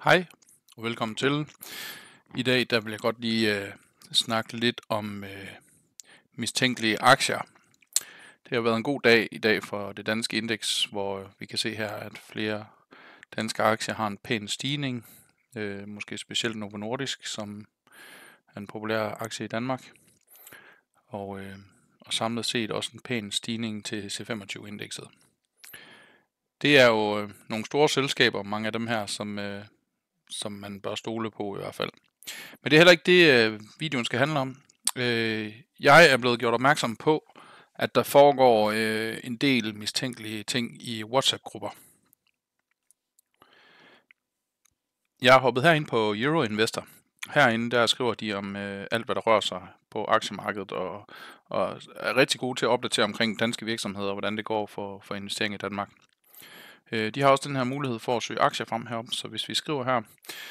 Hej og velkommen til. I dag der vil jeg godt lige snakke lidt om mistænkelige aktier. Det har været en god dag i dag for det danske indeks, hvor vi kan se her, at flere danske aktier har en pæn stigning. Måske specielt Novo Nordisk, som er en populær aktie i Danmark. Og samlet set også en pæn stigning til C25-indekset. Det er jo nogle store selskaber, mange af dem her, som man bør stole på i hvert fald. Men det er heller ikke det, videoen skal handle om. Jeg er blevet gjort opmærksom på, at der foregår en del mistænkelige ting i WhatsApp-grupper. Jeg har hoppet herind på Euroinvestor. Herinde der skriver de om alt, hvad der rører sig på aktiemarkedet, og er rigtig gode til at opdatere omkring danske virksomheder, og hvordan det går for investering i Danmark. De har også den her mulighed for at søge aktier frem heroppe, så hvis vi skriver her,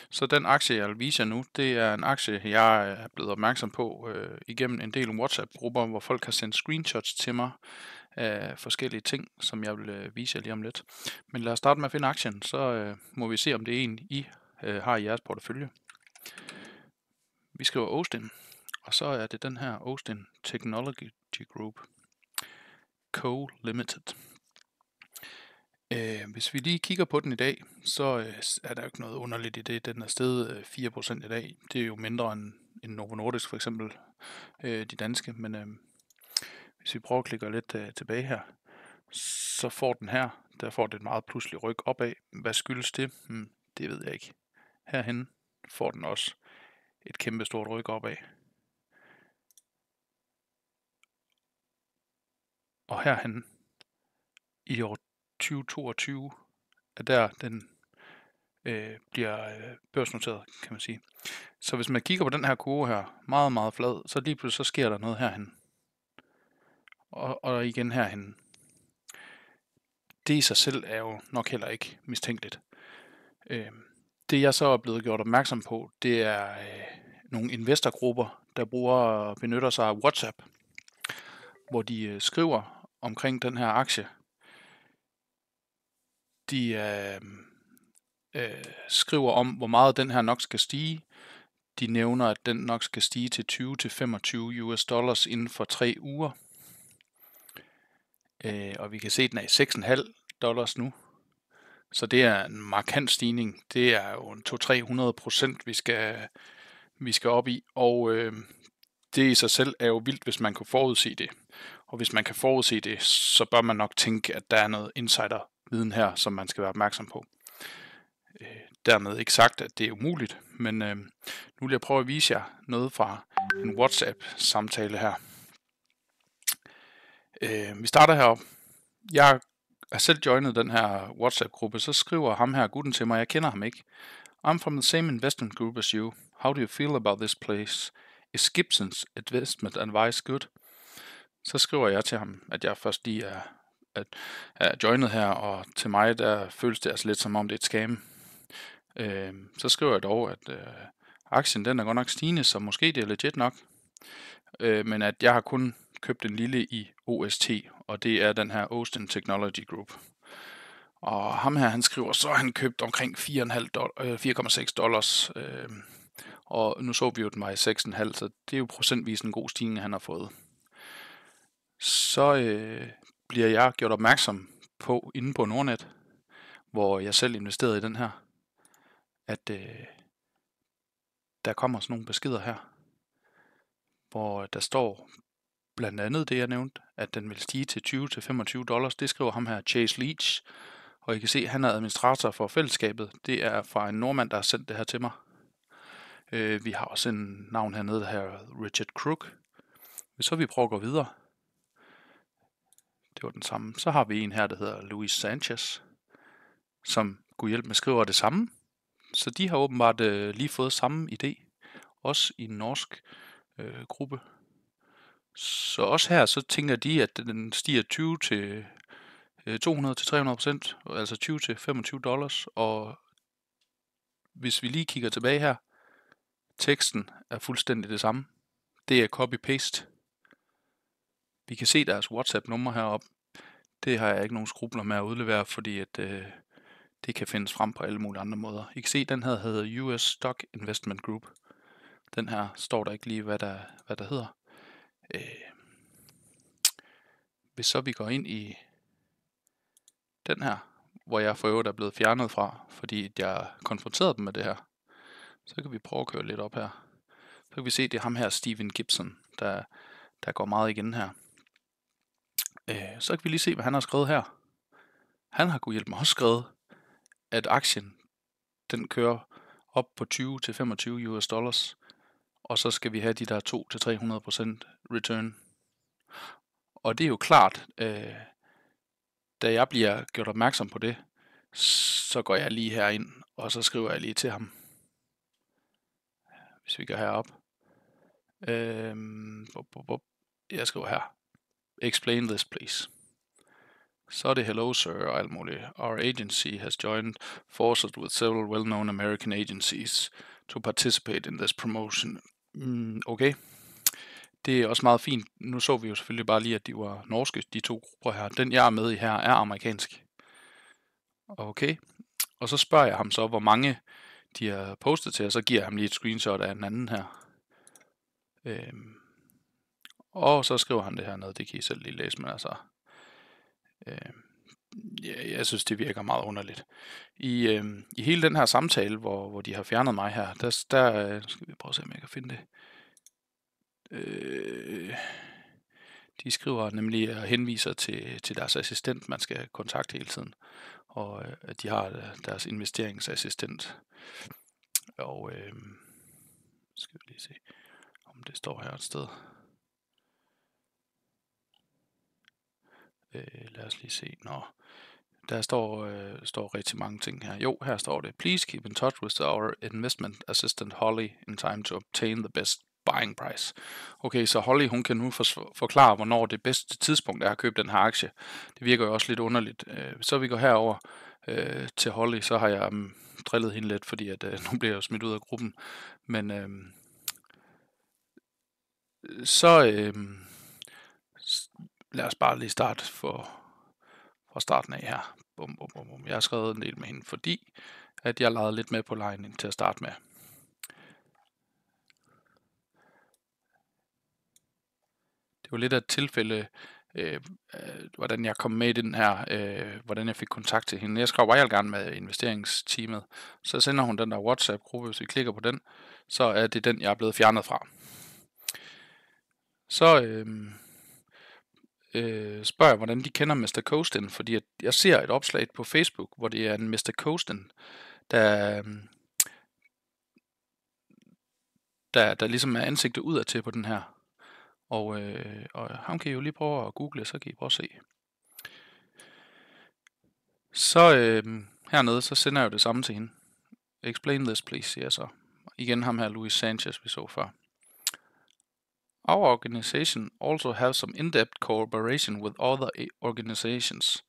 så den aktie, jeg vil vise jer nu, det er en aktie, jeg er blevet opmærksom på igennem en del WhatsApp-grupper, hvor folk har sendt screenshots til mig af forskellige ting, som jeg vil vise jer lige om lidt. Men lad os starte med at finde aktien, så må vi se, om det er en, I har i jeres portefølje. Vi skriver Austin, og så er det den her Austin Technology Group Co. Limited. Hvis vi lige kigger på den i dag, så er der jo ikke noget underligt i det. Den er steget 4% i dag. Det er jo mindre end Novo Nordisk for eksempel, de danske. Men hvis vi prøver at klikke lidt tilbage her, så får den her, der får det et meget pludselig ryg opad. Hvad skyldes det? Det ved jeg ikke. Herhen får den også et kæmpe stort ryg opad. Og herhen i år 2022 er der den bliver børsnoteret, kan man sige. Så hvis man kigger på den her kurve her, meget, meget flad, så lige pludselig så sker der noget herhen. Og igen herhen. Det i sig selv er jo nok heller ikke mistænkeligt. Det jeg så er blevet gjort opmærksom på, det er nogle investorgrupper, der benytter sig af WhatsApp, hvor de skriver omkring den her aktie. De skriver om, hvor meget den her nok skal stige. De nævner, at den nok skal stige til 20-25 US dollars inden for 3 uger. Og vi kan se, at den er i 6,5 dollars nu. Så det er en markant stigning. Det er jo en 200-300%, vi skal op i. Og det i sig selv er jo vildt, hvis man kan forudse det. Og hvis man kan forudse det, så bør man nok tænke, at der er noget insiderviden her, som man skal være opmærksom på. Dermed ikke sagt, at det er umuligt, men nu vil jeg prøve at vise jer noget fra en WhatsApp-samtale her. Vi starter heroppe. Jeg har selv joinet den her WhatsApp-gruppe, så skriver ham her gutten til mig, jeg kender ham ikke. I'm from the same investment group as you. How do you feel about this place? Is Gibson's investment advice good? Så skriver jeg til ham, at jeg først lige er joinet her, og til mig der føles det altså lidt som om det er et scam. Så skriver jeg dog, at aktien den er godt nok stigende, så måske det er legit nok. Men at jeg har kun købt en lille i OST, og det er den her Austin Technology Group. Og ham her, han skriver, så har han købt omkring 4,6 dollars. Og nu så vi jo, den var i 6,5, så det er jo procentvis en god stigning, han har fået. Så bliver jeg gjort opmærksom på inde på Nordnet, hvor jeg selv investerede i den her, at der kommer sådan nogle beskeder her, hvor der står blandt andet det, jeg nævnte, at den vil stige til 20-25 dollars. Det skriver ham her, Chase Leach. Og I kan se, at han er administrator for fællesskabet. Det er fra en nordmand, der har sendt det her til mig. Vi har også en navn hernede, der her Richard Crook. Hvis så vi prøver at gå videre. Det var den samme. Så har vi en her, der hedder Luis Sanchez, som kunne hjælpe med skriver det samme. Så de har åbenbart lige fået samme idé. Også i en norsk gruppe. Så også her, så tænker de, at den stiger 200-300%, altså 20-25 dollars. Og hvis vi lige kigger tilbage her, teksten er fuldstændig det samme. Det er copy-paste. Vi kan se deres WhatsApp-nummer heroppe. Det har jeg ikke nogen skrubler med at udlevere, fordi at, det kan findes frem på alle mulige andre måder. I kan se, den her hedder US Stock Investment Group. Den her står der ikke lige, hvad der hedder. Hvis så vi går ind i den her, hvor jeg for øvrigt er blevet fjernet fra, fordi jeg konfronterede dem med det her, så kan vi prøve at køre lidt op her. Så kan vi se, det er ham her, Steven Gibson, der går meget igen her. Så kan vi lige se, hvad han har skrevet her. Han har kunnet hjælpe mig også skrevet, at aktien, den kører op på 20-25 US dollars, og så skal vi have de der 200-300% return. Og det er jo klart, da jeg bliver gjort opmærksom på det, så går jeg lige herind, og så skriver jeg lige til ham. Hvis vi går herop. Jeg skriver her. Explain this, please. Så er det hello sir og alt muligt. Our agency has joined forces with several well-known American agencies to participate in this promotion. Okay. Det er også meget fint. Nu så vi jo selvfølgelig bare lige, at de var norske, de to grupper her. Den jeg er med i her er amerikansk. Okay. Og så spørger jeg ham så, hvor mange de har postet til, og så giver jeg ham lige et screenshot af en anden her. Og så skriver han det her ned, det kan I selv lige læse, men altså... jeg synes, det virker meget underligt. I hele den her samtale, hvor de har fjernet mig her, der skal vi prøve at se, om jeg kan finde det. De skriver nemlig og henviser til deres assistent, man skal kontakte hele tiden. Og at de har deres investeringsassistent. Og skal vi lige se, om det står her et sted. Lad os lige se. Der står rigtig mange ting her. Jo, her står det. Please keep in touch with our investment assistant Holly in time to obtain the best buying price. Okay, så Holly, hun kan nu forklare, hvornår det bedste tidspunkt er at købe den her aktie. Det virker jo også lidt underligt. Så vi går herover til Holly, så har jeg drillet hende lidt, fordi at nu bliver jeg jo smidt ud af gruppen. Men lad os bare lige starte fra starten af her. Bum, bum, bum, bum. Jeg har skrevet en del med hende, fordi at jeg lavede lidt med på lejen til at starte med. Det var lidt af et tilfælde, hvordan jeg kom med i den her, hvordan jeg fik kontakt til hende. Jeg skrev bare gerne med investeringsteamet. Så sender hun den der WhatsApp-gruppe, hvis vi klikker på den, så er det den, jeg er blevet fjernet fra. Så spørger jeg, hvordan de kender Mr. Kostin, fordi at jeg ser et opslag på Facebook, hvor det er en Mr. Kostin, der ligesom er ansigtet udadtil på den her. Og ham kan I jo lige prøve at google, så kan I prøve at se. Så hernede, så sender jeg jo det samme til hende. Explain this, please, siger jeg så. Igen ham her, Luis Sanchez, vi så før. Our organization also has some in-depth cooperation with other organizations.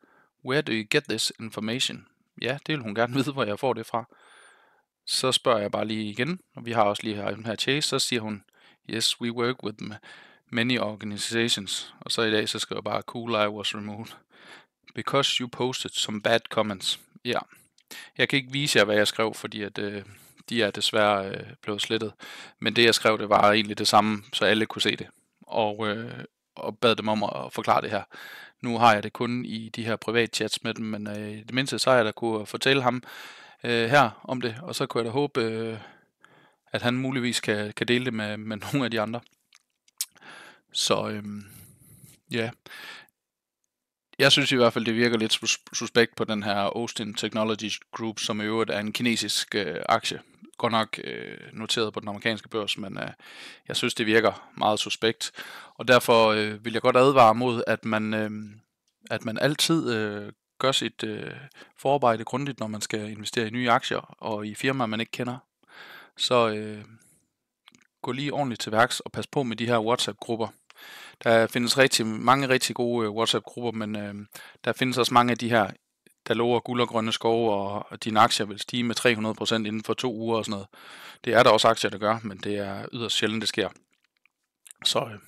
Where do you get this information? Ja, det vil hun gerne vide, hvor jeg får det fra. Så spørger jeg bare lige igen, og vi har også lige her Chase, så siger hun, yes, we work with many organizations. Og så i dag, så skriver jeg bare, cool, I was removed. Because you posted some bad comments. Ja, jeg kan ikke vise jer, hvad jeg skrev, fordi at de er desværre blevet slettet. Men det jeg skrev, det var egentlig det samme, så alle kunne se det. Og bad dem om at forklare det her. Nu har jeg det kun i de her private chats med dem, men i det mindste så har jeg da kunne fortælle ham her om det. Og så kunne jeg da håbe, at han muligvis kan dele det med nogle af de andre. Så ja. Jeg synes i hvert fald, det virker lidt suspekt på den her Austin Technology Group, som i øvrigt er en kinesisk aktie. Godt nok noteret på den amerikanske børs, men jeg synes, det virker meget suspekt. Og derfor vil jeg godt advare mod, at man altid gør sit forarbejde grundigt, når man skal investere i nye aktier og i firmaer, man ikke kender. Så gå lige ordentligt til værks og pas på med de her WhatsApp-grupper. Der findes mange rigtig gode WhatsApp-grupper, men der findes også mange af de her, der lover guld og grønne skove, og dine aktier vil stige med 300% inden for 2 uger og sådan noget. Det er der også aktier, der gør, men det er yderst sjældent, det sker. Så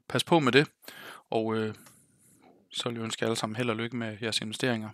pas på med det, og så vil jeg ønske jer alle sammen held og lykke med jeres investeringer.